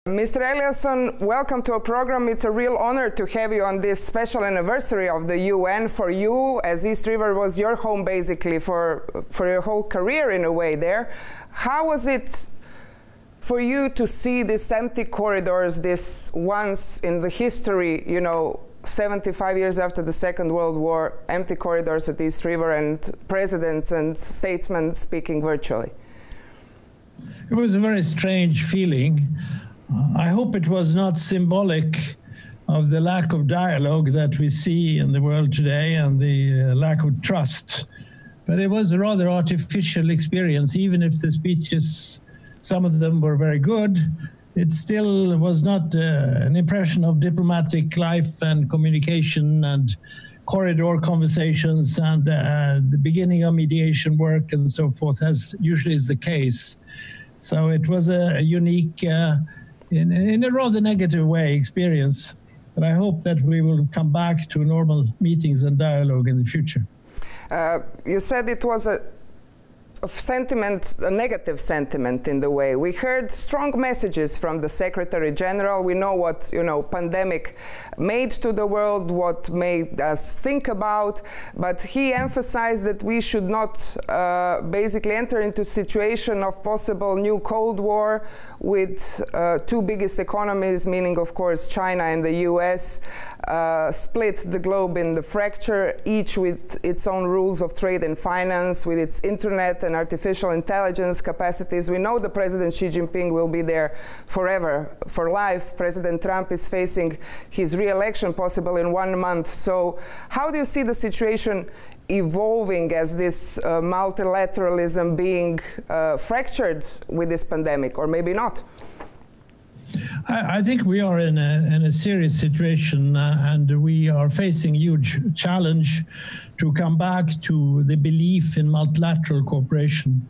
Mr. Eliasson, welcome to our program. It's a real honor to have you on this special anniversary of the UN. For you, as East River was your home basically for your whole career in a way there. How was it for you to see these empty corridors, this once in the history, 75 years after the Second World War, empty corridors at East River and presidents and statesmen speaking virtually? It was a very strange feeling. I hope it was not symbolic of the lack of dialogue that we see in the world today and the lack of trust. But it was a rather artificial experience, even if the speeches, some of them were very good. It still was not an impression of diplomatic life and communication and corridor conversations and the beginning of mediation work and so forth, as usually is the case. So it was a unique, in a rather negative way, experience. But I hope that we will come back to normal meetings and dialogue in the future. You said it was a negative sentiment in the way. We heard strong messages from the Secretary General. We know what, pandemic made to the world, what made us think about, but he emphasized that we should not basically enter into a situation of possible new Cold War with two biggest economies, meaning of course China and the US, split the globe in the fracture, each with its own rules of trade and finance, with its internet and artificial intelligence capacities. We know the President Xi Jinping will be there forever, for life. President Trump is facing his re-election possible in 1 month. So how do you see the situation evolving as this multilateralism being fractured with this pandemic, or maybe not? I think we are in a serious situation and we are facing a huge challenge to come back to the belief in multilateral cooperation.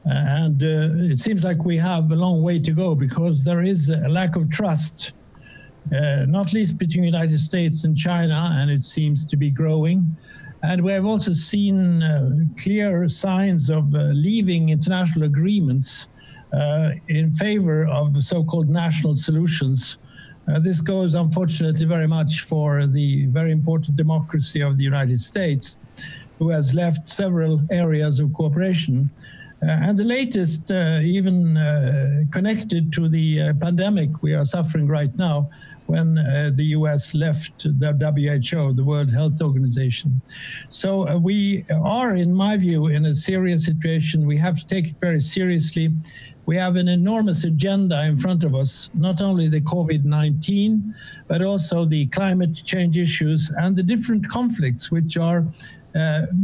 And it seems like we have a long way to go because there is a lack of trust, not least between the United States and China, and it seems to be growing. And we have also seen clear signs of leaving international agreements in favor of so-called national solutions. This goes, unfortunately, very much for the very important democracy of the United States, who has left several areas of cooperation. And the latest, even connected to the pandemic we are suffering right now, when the US left the WHO, the World Health Organization. So we are, in my view, in a serious situation. We have to take it very seriously. We have an enormous agenda in front of us, not only the COVID-19, but also the climate change issues and the different conflicts which are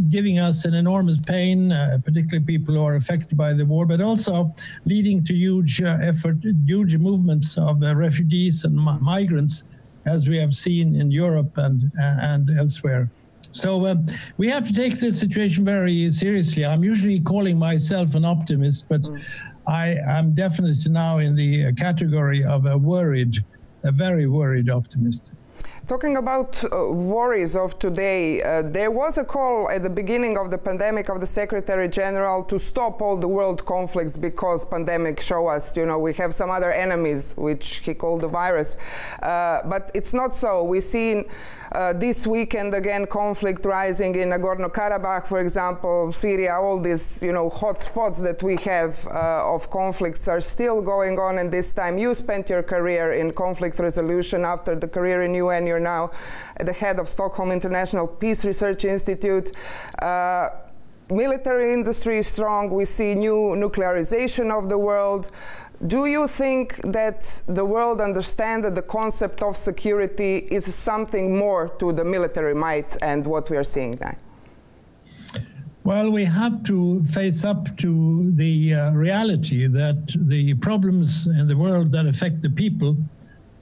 giving us an enormous pain, particularly people who are affected by the war, but also leading to huge huge movements of refugees and migrants, as we have seen in Europe and elsewhere. So we have to take this situation very seriously. I'm usually calling myself an optimist, but I am definitely now in the category of a very worried optimist. Talking about worries of today, there was a call at the beginning of the pandemic of the Secretary General to stop all the world conflicts because pandemic show us, we have some other enemies, which he called the virus. But it's not so. We've seen this weekend again conflict rising in Nagorno-Karabakh, for example, Syria, all these hot spots that we have of conflicts are still going on. And this time you spent your career in conflict resolution. After the career in UN, you're now at the head of Stockholm International Peace Research Institute. Military industry is strong. We see new nuclearization of the world. Do you think that the world understands that the concept of security is something more to the military might and what we are seeing now? Well, we have to face up to the reality that the problems in the world that affect the people,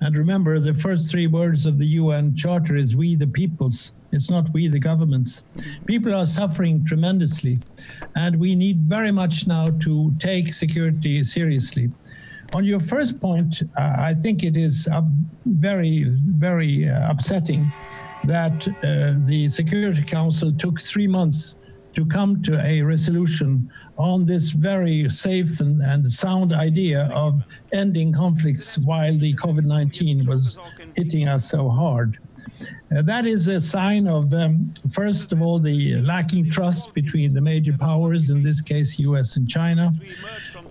and remember the first 3 words of the UN Charter is we the peoples, it's not we the governments. People are suffering tremendously, and we need very much now to take security seriously. On your first point, I think it is very, very upsetting that the Security Council took 3 months to come to a resolution on this very safe and sound idea of ending conflicts while the COVID-19 was hitting us so hard. That is a sign of, first of all, the lacking trust between the major powers, in this case, US and China.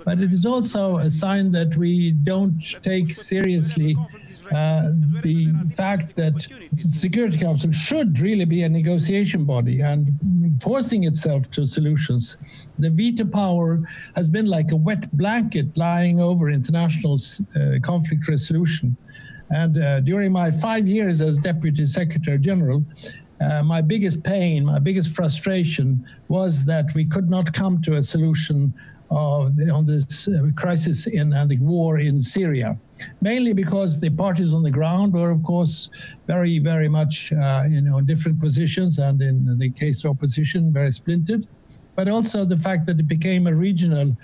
But it is also a sign that we don't take seriously the fact that the Security Council should really be a negotiation body and forcing itself to solutions. The veto power has been like a wet blanket lying over international conflict resolution. And during my 5 years as Deputy Secretary General, my biggest pain, my biggest frustration was that we could not come to a solution on this crisis and the war in Syria, mainly because the parties on the ground were, of course, very, very much in different positions, and in the case of opposition, very splintered, but also the fact that it became a regional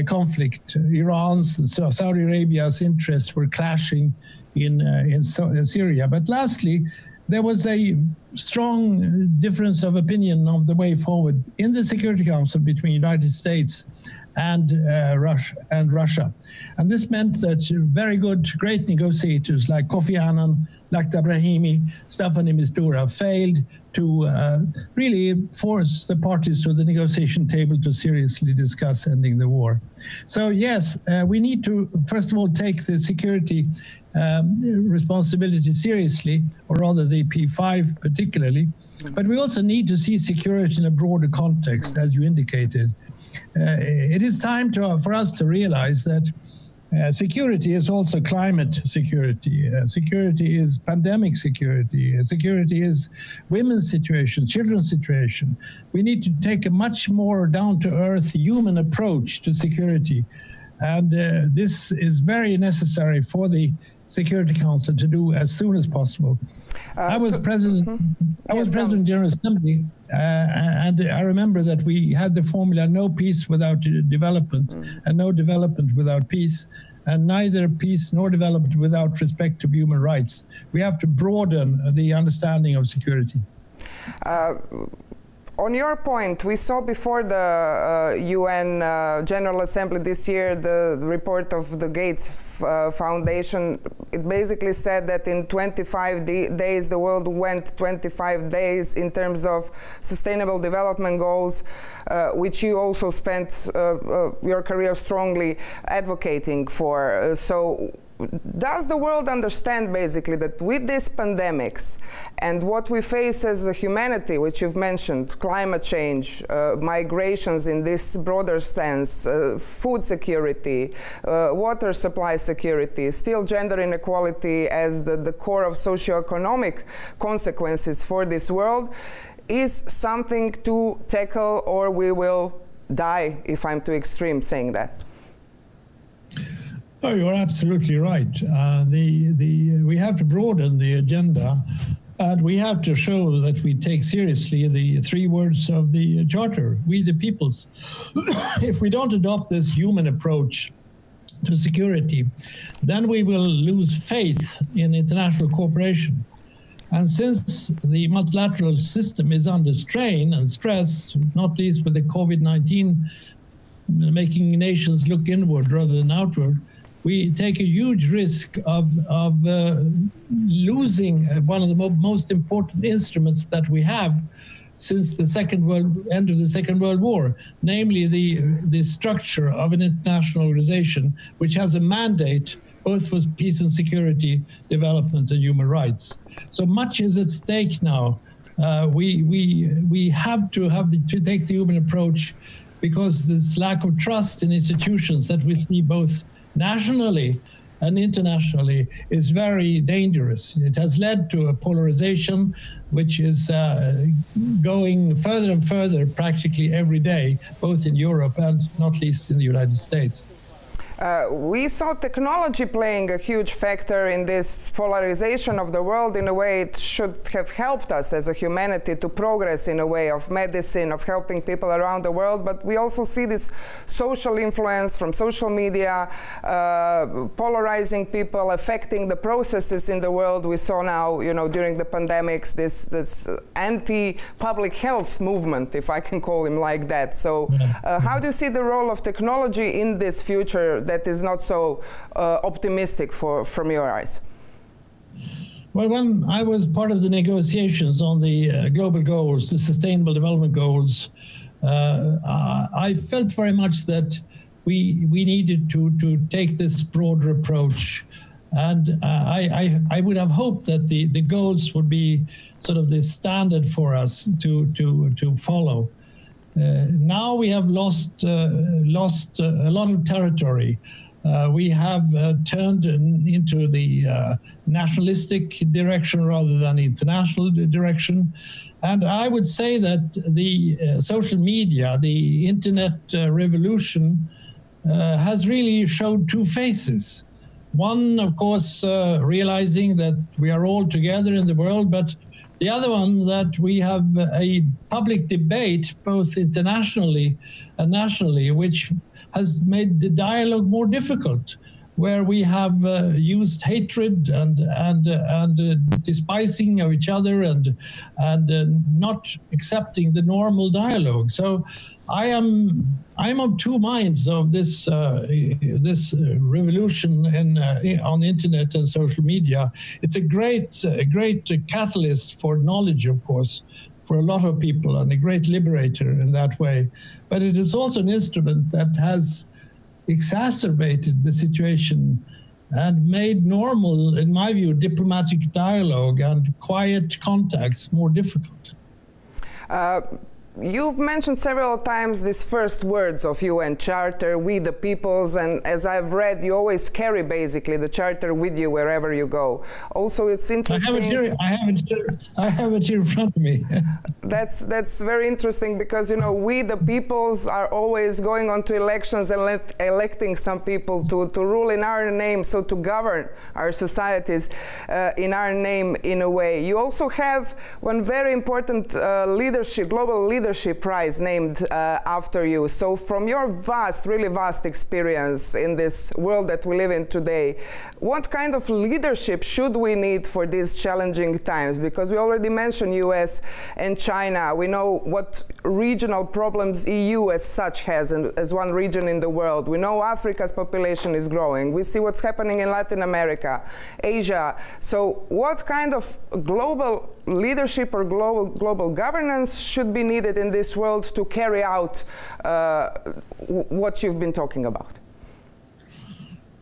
conflict. Iran's and Saudi Arabia's interests were clashing in Syria. But lastly, there was a strong difference of opinion on the way forward in the Security Council between the United States and Russia. And this meant that very good, great negotiators like Kofi Annan, Lakhdar Brahimi, Staffan de Mistura failed to really force the parties to the negotiation table to seriously discuss ending the war. So yes, we need to, first of all, take the security responsibility seriously, or rather the P5 particularly, but we also need to see security in a broader context, as you indicated. It is time for us to realize that security is also climate security. Security is pandemic security. Security is women's situation, children's situation. We need to take a much more down-to-earth human approach to security. And this is very necessary for the Security Council to do as soon as possible. I was president of the General Assembly, and I remember that we had the formula no peace without development, and no development without peace, and neither peace nor development without respect to human rights. We have to broaden the understanding of security. On your point, we saw before the UN General Assembly this year the report of the Gates Foundation. It basically said that in 25 days the world went 25 days in terms of sustainable development goals, which you also spent your career strongly advocating for. So does the world understand basically that with these pandemics and what we face as a humanity, which you've mentioned, climate change, migrations in this broader sense, food security, water supply security, still gender inequality as the core of socioeconomic consequences for this world, is something to tackle, or we will die, if I'm too extreme saying that? Oh, you're absolutely right. We have to broaden the agenda, and we have to show that we take seriously the 3 words of the Charter, we the peoples. If we don't adopt this human approach to security, then we will lose faith in international cooperation. And since the multilateral system is under strain and stress, not least with the COVID-19 making nations look inward rather than outward, we take a huge risk of losing one of the most important instruments that we have since the end of the Second World War, namely the structure of an international organization which has a mandate both for peace and security, development and human rights. So much is at stake now. We have to take the human approach, because this lack of trust in institutions that we see both nationally and internationally is very dangerous. It has led to a polarization which is going further and further practically every day, both in Europe and not least in the United States. We saw technology playing a huge factor in this polarization of the world. In a way, it should have helped us as a humanity to progress in a way of medicine, of helping people around the world. But we also see this social influence from social media, polarizing people, affecting the processes in the world. We saw now, you know, during the pandemics, this anti-public health movement, if I can call him like that. So how do you see the role of technology in this future that is not so optimistic from your eyes? Well, when I was part of the negotiations on the global goals, the Sustainable Development Goals, I felt very much that we needed to take this broader approach. And I would have hoped that the goals would be sort of the standard for us to follow. Now we have lost a lot of territory. We have turned into the nationalistic direction rather than international direction. And I would say that the social media, the internet revolution has really showed two faces. One, of course, realizing that we are all together in the world, but the other one, that we have a public debate, both internationally and nationally, which has made the dialogue more difficult, where we have used hatred and despising of each other and not accepting the normal dialogue. So I'm of two minds of this revolution on the internet and social media. It's a great catalyst for knowledge, of course, for a lot of people, and a great liberator in that way. But it is also an instrument that has exacerbated the situation and made normal, in my view, diplomatic dialogue and quiet contacts more difficult. You've mentioned several times these first words of UN Charter, we the peoples, and as I've read, you always carry basically the Charter with you wherever you go. Also, it's interesting. I have it here in front of me. That's very interesting because, you know, we the peoples are always going on to elections and electing some people to rule in our name, so to govern our societies in our name in a way. You also have one very important global leadership prize named after you. So from your really vast experience in this world that we live in today, what kind of leadership should we need for these challenging times? Because we already mentioned US and China. We know what regional problems EU as such has, and as one region in the world. We know Africa's population is growing. We see what's happening in Latin America, Asia. So what kind of global leadership or global governance should be needed in this world to carry out what you've been talking about?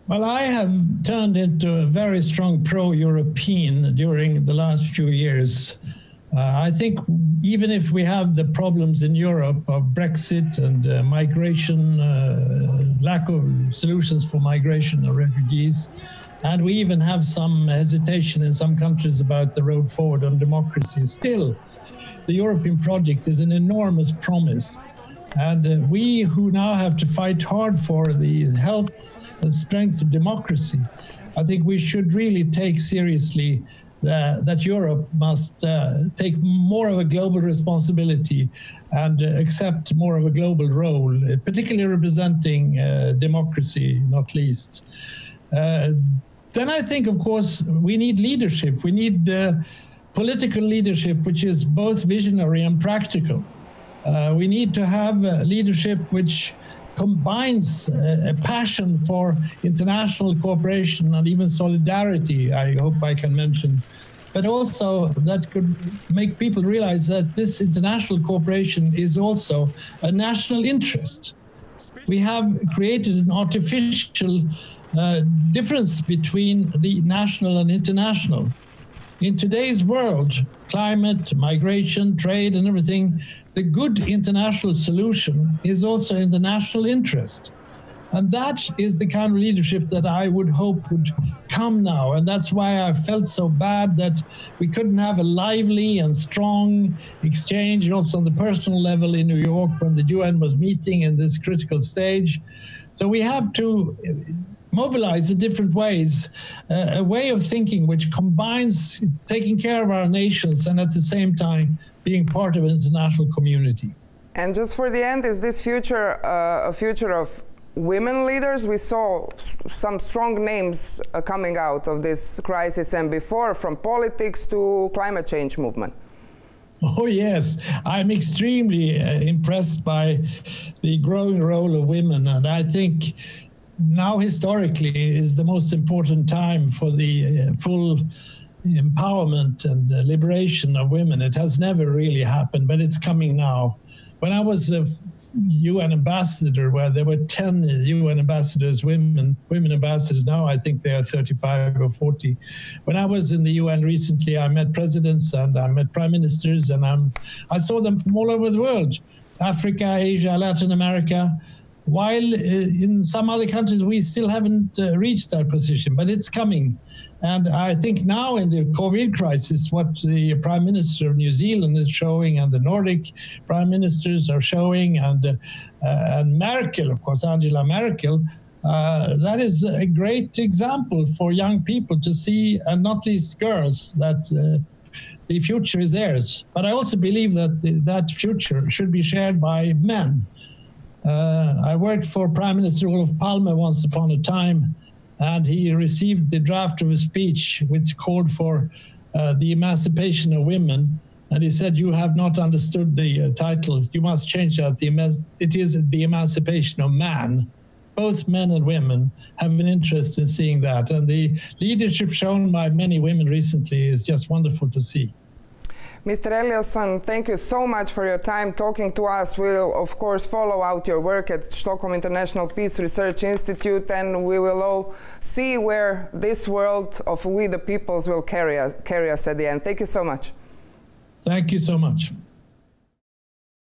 Well, I have turned into a very strong pro-European during the last few years. I think even if we have the problems in Europe of Brexit and migration, lack of solutions for migration of refugees, and we even have some hesitation in some countries about the road forward on democracy, still, the European project is an enormous promise. And we who now have to fight hard for the health and strength of democracy, I think we should really take seriously that Europe must take more of a global responsibility and accept more of a global role, particularly representing democracy, not least. Then I think, of course, we need leadership. We need political leadership, which is both visionary and practical. We need to have leadership which combines a passion for international cooperation and even solidarity, I hope I can mention, but also that could make people realize that this international cooperation is also a national interest. We have created an artificial difference between the national and international. In today's world, climate, migration, trade, and everything, the good international solution is also in the national interest. And that is the kind of leadership that I would hope would come now. And that's why I felt so bad that we couldn't have a lively and strong exchange also on the personal level in New York when the UN was meeting in this critical stage. So we have to mobilize in different ways, a way of thinking which combines taking care of our nations and at the same time being part of an international community. And just for the end, is this future a future of women leaders? We saw some strong names coming out of this crisis and before, from politics to climate change movement. Oh yes, I'm extremely impressed by the growing role of women, and I think now historically is the most important time for the full empowerment and liberation of women. It has never really happened, but it's coming now. When I was a UN ambassador, where there were 10 UN ambassadors, women ambassadors, now I think there are 35 or 40. When I was in the UN recently, I met presidents and I met prime ministers, and I saw them from all over the world, Africa, Asia, Latin America, while in some other countries we still haven't reached that position, but it's coming. And I think now in the COVID crisis, what the Prime Minister of New Zealand is showing, and the Nordic Prime Ministers are showing, and Merkel, of course, Angela Merkel, that is a great example for young people to see, and not least girls, that the future is theirs. But I also believe that that future should be shared by men. I worked for Prime Minister Olof Palme once upon a time, and he received the draft of a speech which called for the emancipation of women. And he said, "You have not understood the title. You must change that. It is the emancipation of man." Both men and women have an interest in seeing that. And the leadership shown by many women recently is just wonderful to see. Mr. Eliasson, thank you so much for your time talking to us. We'll, of course, follow out your work at Stockholm International Peace Research Institute, and we will all see where this world of we the peoples will carry us at the end. Thank you so much. Thank you so much.